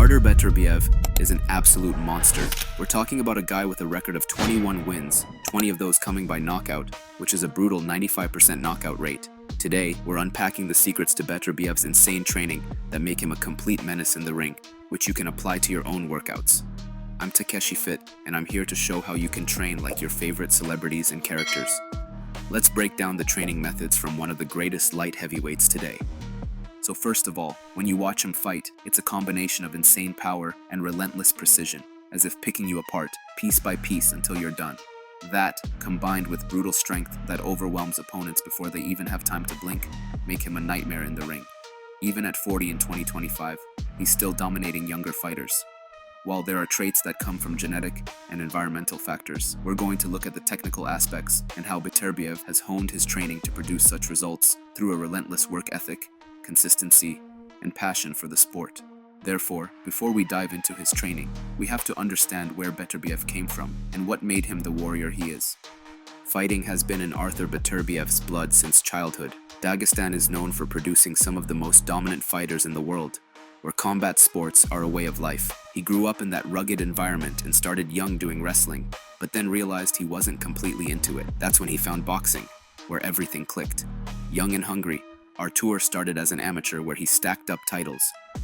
Artur Beterbiev is an absolute monster. We're talking about a guy with a record of 21 wins, 20 of those coming by knockout, which is a brutal 95% knockout rate. Today, we're unpacking the secrets to Beterbiev's insane training that make him a complete menace in the ring, which you can apply to your own workouts. I'm TakeshiFit, and I'm here to show how you can train like your favorite celebrities and characters. Let's break down the training methods from one of the greatest light heavyweights today. So first of all, when you watch him fight, it's a combination of insane power and relentless precision, as if picking you apart, piece by piece until you're done. That, combined with brutal strength that overwhelms opponents before they even have time to blink, make him a nightmare in the ring. Even at 40 in 2025, he's still dominating younger fighters. While there are traits that come from genetic and environmental factors, we're going to look at the technical aspects and how Beterbiev has honed his training to produce such results through a relentless work ethic, consistency, and passion for the sport. Therefore, before we dive into his training, we have to understand where Beterbiev came from and what made him the warrior he is. Fighting has been in Artur Beterbiev's blood since childhood. Dagestan is known for producing some of the most dominant fighters in the world, where combat sports are a way of life. He grew up in that rugged environment and started young doing wrestling, but then realized he wasn't completely into it. That's when he found boxing, where everything clicked. Young and hungry, Artur started as an amateur where he stacked up titles,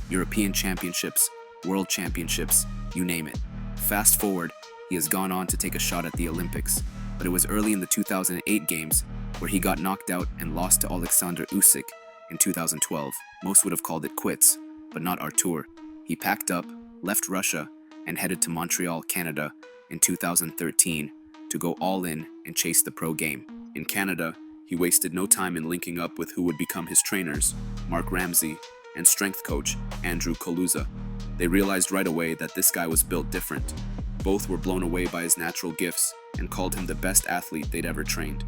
European championships, world championships, you name it. Fast forward, he has gone on to take a shot at the Olympics, but it was early in the 2008 games where he got knocked out and lost to Alexander Usyk in 2012. Most would have called it quits, but not Artur. He packed up, left Russia, and headed to Montreal, Canada in 2013 to go all in and chase the pro game. In Canada, he wasted no time in linking up with who would become his trainers, Mark Ramsey, and strength coach, Andrew Colusa. They realized right away that this guy was built different. Both were blown away by his natural gifts and called him the best athlete they'd ever trained.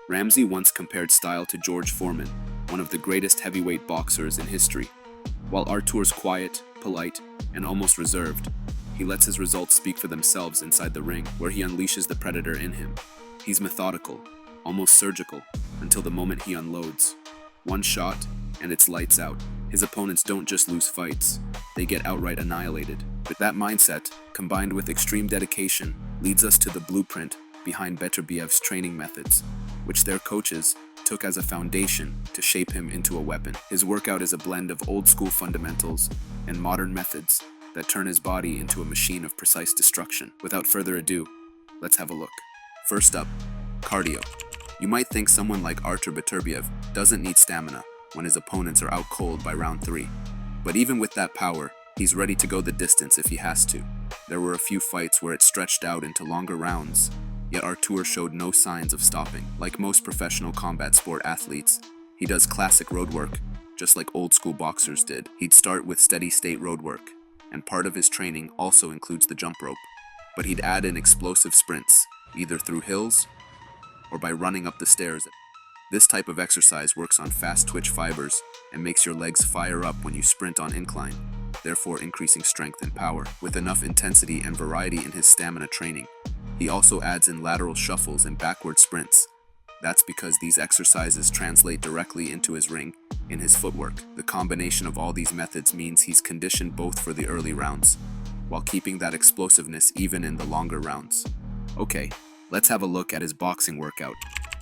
Ramsey once compared style to George Foreman, one of the greatest heavyweight boxers in history. While Artur's quiet, polite, and almost reserved, he lets his results speak for themselves inside the ring, where he unleashes the predator in him. He's methodical, almost surgical, until the moment he unloads. One shot, and it's lights out. His opponents don't just lose fights, they get outright annihilated. But that mindset, combined with extreme dedication, leads us to the blueprint behind Beterbiev's training methods, which their coaches took as a foundation to shape him into a weapon. His workout is a blend of old-school fundamentals and modern methods that turn his body into a machine of precise destruction. Without further ado, let's have a look. First up, cardio. You might think someone like Artur Beterbiev doesn't need stamina when his opponents are out cold by round 3. But even with that power, he's ready to go the distance if he has to. There were a few fights where it stretched out into longer rounds, yet Artur showed no signs of stopping. Like most professional combat sport athletes, he does classic road work, just like old school boxers did. He'd start with steady state road work, and part of his training also includes the jump rope. But he'd add in explosive sprints, either through hills or by running up the stairs. This type of exercise works on fast twitch fibers and makes your legs fire up when you sprint on incline, therefore increasing strength and power. With enough intensity and variety in his stamina training, he also adds in lateral shuffles and backward sprints. That's because these exercises translate directly into his ring in his footwork. The combination of all these methods means he's conditioned both for the early rounds, while keeping that explosiveness even in the longer rounds. Okay, let's have a look at his boxing workout.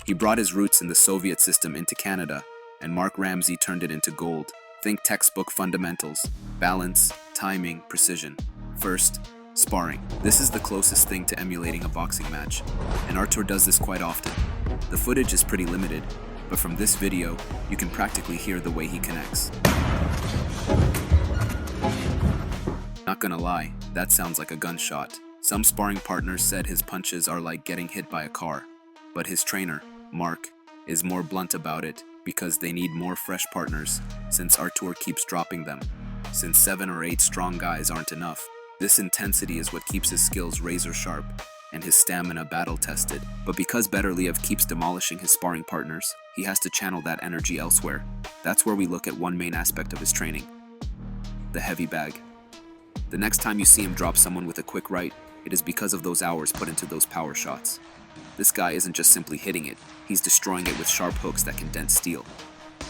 He brought his roots in the Soviet system into Canada, and Mark Ramsey turned it into gold. Think textbook fundamentals, balance, timing, precision. First, sparring. This is the closest thing to emulating a boxing match, and Artur does this quite often. The footage is pretty limited, but from this video, you can practically hear the way he connects. Not gonna lie, that sounds like a gunshot. Some sparring partners said his punches are like getting hit by a car, but his trainer, Mark, is more blunt about it because they need more fresh partners since Artur keeps dropping them, since 7 or 8 strong guys aren't enough. This intensity is what keeps his skills razor sharp and his stamina battle tested. But because Beterbiev keeps demolishing his sparring partners, he has to channel that energy elsewhere. That's where we look at one main aspect of his training: the heavy bag. The next time you see him drop someone with a quick right, it is because of those hours put into those power shots. This guy isn't just simply hitting it, he's destroying it with sharp hooks that can dent steel.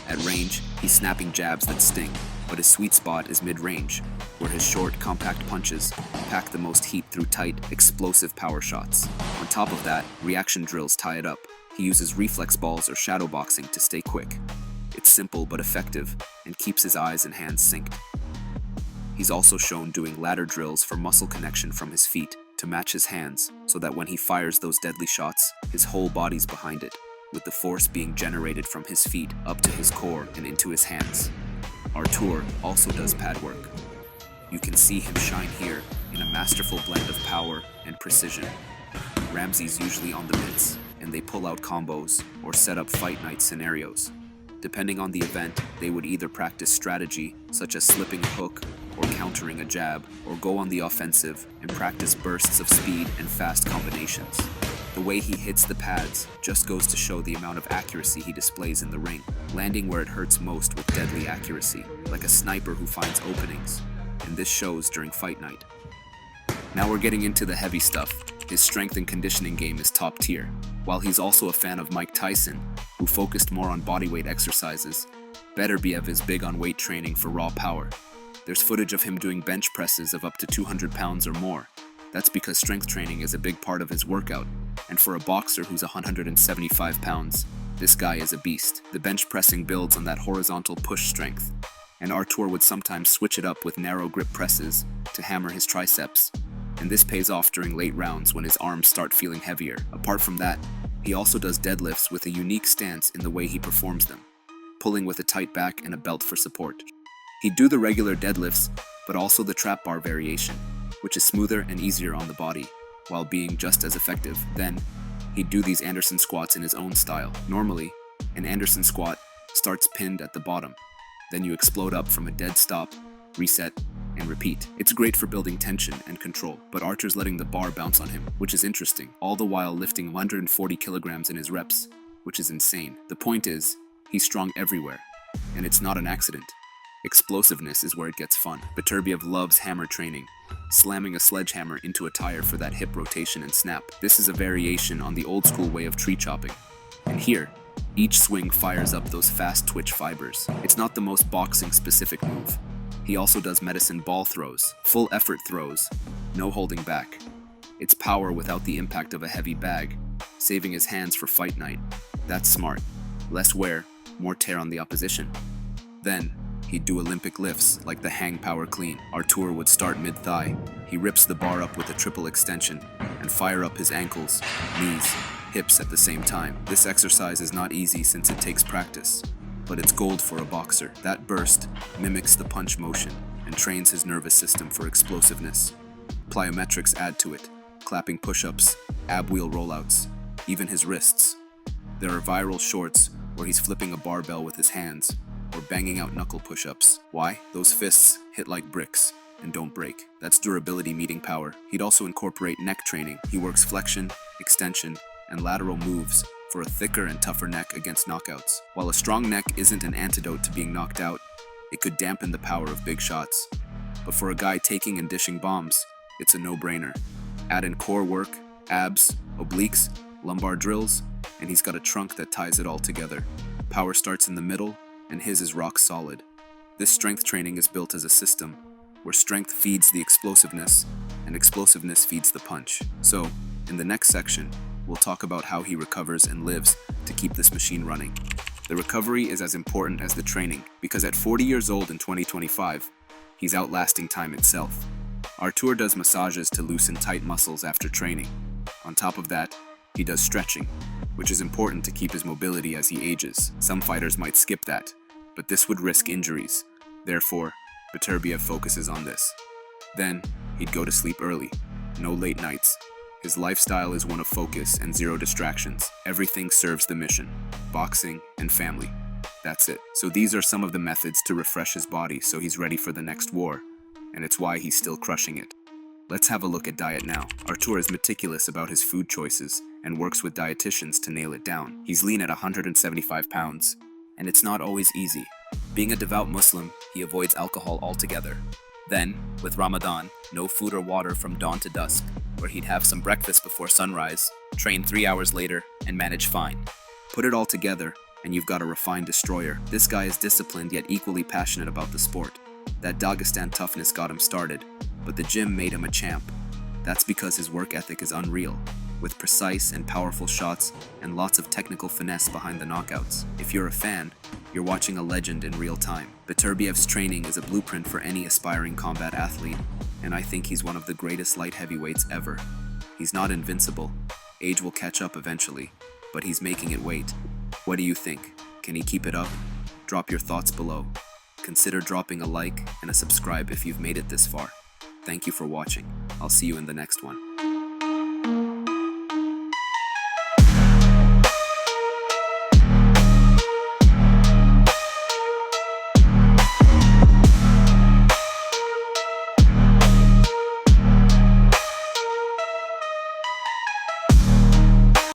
At range, he's snapping jabs that sting, but his sweet spot is mid-range, where his short, compact punches pack the most heat through tight, explosive power shots. On top of that, reaction drills tie it up. He uses reflex balls or shadow boxing to stay quick. It's simple but effective, and keeps his eyes and hands synced. He's also shown doing ladder drills for muscle connection from his feet to match his hands, so that when he fires those deadly shots, his whole body's behind it, with the force being generated from his feet up to his core and into his hands. Artur also does pad work. You can see him shine here in a masterful blend of power and precision. Ramsey's usually on the mitts, and they pull out combos or set up fight night scenarios. Depending on the event, they would either practice strategy, such as slipping a hook or countering a jab, or go on the offensive and practice bursts of speed and fast combinations. The way he hits the pads just goes to show the amount of accuracy he displays in the ring, landing where it hurts most with deadly accuracy, like a sniper who finds openings, and this shows during fight night. Now we're getting into the heavy stuff. His strength and conditioning game is top tier. While he's also a fan of Mike Tyson, who focused more on bodyweight exercises, Beterbiev is big on weight training for raw power. There's footage of him doing bench presses of up to 200 pounds or more. That's because strength training is a big part of his workout, and for a boxer who's 175 pounds, this guy is a beast. The bench pressing builds on that horizontal push strength, and Artur would sometimes switch it up with narrow grip presses to hammer his triceps, and this pays off during late rounds when his arms start feeling heavier. Apart from that, he also does deadlifts with a unique stance in the way he performs them, pulling with a tight back and a belt for support. He'd do the regular deadlifts, but also the trap bar variation, which is smoother and easier on the body, while being just as effective. Then, he'd do these Anderson squats in his own style. Normally, an Anderson squat starts pinned at the bottom. Then you explode up from a dead stop, reset, and repeat. It's great for building tension and control, but Artur's letting the bar bounce on him, which is interesting, all the while lifting 140 kilograms in his reps, which is insane. The point is, he's strong everywhere, and it's not an accident. Explosiveness is where it gets fun. Beterbiev loves hammer training, slamming a sledgehammer into a tire for that hip rotation and snap. This is a variation on the old school way of tree chopping. And here, each swing fires up those fast twitch fibers. It's not the most boxing specific move. He also does medicine ball throws, full effort throws, no holding back. It's power without the impact of a heavy bag, saving his hands for fight night. That's smart. Less wear, more tear on the opposition. Then, he'd do Olympic lifts like the hang power clean. Artur would start mid-thigh. He rips the bar up with a triple extension and fire up his ankles, knees, hips at the same time. This exercise is not easy since it takes practice, but it's gold for a boxer. That burst mimics the punch motion and trains his nervous system for explosiveness. Plyometrics add to it, clapping push-ups, ab wheel rollouts, even his wrists. There are viral shorts where he's flipping a barbell with his hands or banging out knuckle push-ups. Why? Those fists hit like bricks and don't break. That's durability meeting power. He'd also incorporate neck training. He works flexion, extension, and lateral moves for a thicker and tougher neck against knockouts. While a strong neck isn't an antidote to being knocked out, it could dampen the power of big shots. But for a guy taking and dishing bombs, it's a no-brainer. Add in core work, abs, obliques, lumbar drills, and he's got a trunk that ties it all together. Power starts in the middle, and his is rock solid. This strength training is built as a system, where strength feeds the explosiveness, and explosiveness feeds the punch. So, in the next section, we'll talk about how he recovers and lives to keep this machine running. The recovery is as important as the training, because at 40 years old in 2025, he's outlasting time itself. Artur does massages to loosen tight muscles after training. On top of that, he does stretching, which is important to keep his mobility as he ages. Some fighters might skip that, but this would risk injuries. Therefore, Beterbiev focuses on this. Then, he'd go to sleep early. No late nights. His lifestyle is one of focus and zero distractions. Everything serves the mission. Boxing and family. That's it. So these are some of the methods to refresh his body so he's ready for the next war. And it's why he's still crushing it. Let's have a look at diet now. Artur is meticulous about his food choices and works with dietitians to nail it down. He's lean at 175 pounds, and it's not always easy. Being a devout Muslim, he avoids alcohol altogether. Then, with Ramadan, no food or water from dawn to dusk, where he'd have some breakfast before sunrise, train 3 hours later, and manage fine. Put it all together, and you've got a refined destroyer. This guy is disciplined yet equally passionate about the sport. That Dagestan toughness got him started, but the gym made him a champ. That's because his work ethic is unreal, with precise and powerful shots and lots of technical finesse behind the knockouts. If you're a fan, you're watching a legend in real time. Beterbiev's training is a blueprint for any aspiring combat athlete, and I think he's one of the greatest light heavyweights ever. He's not invincible. Age will catch up eventually, but he's making it wait. What do you think? Can he keep it up? Drop your thoughts below. Consider dropping a like and a subscribe if you've made it this far. Thank you for watching. I'll see you in the next one.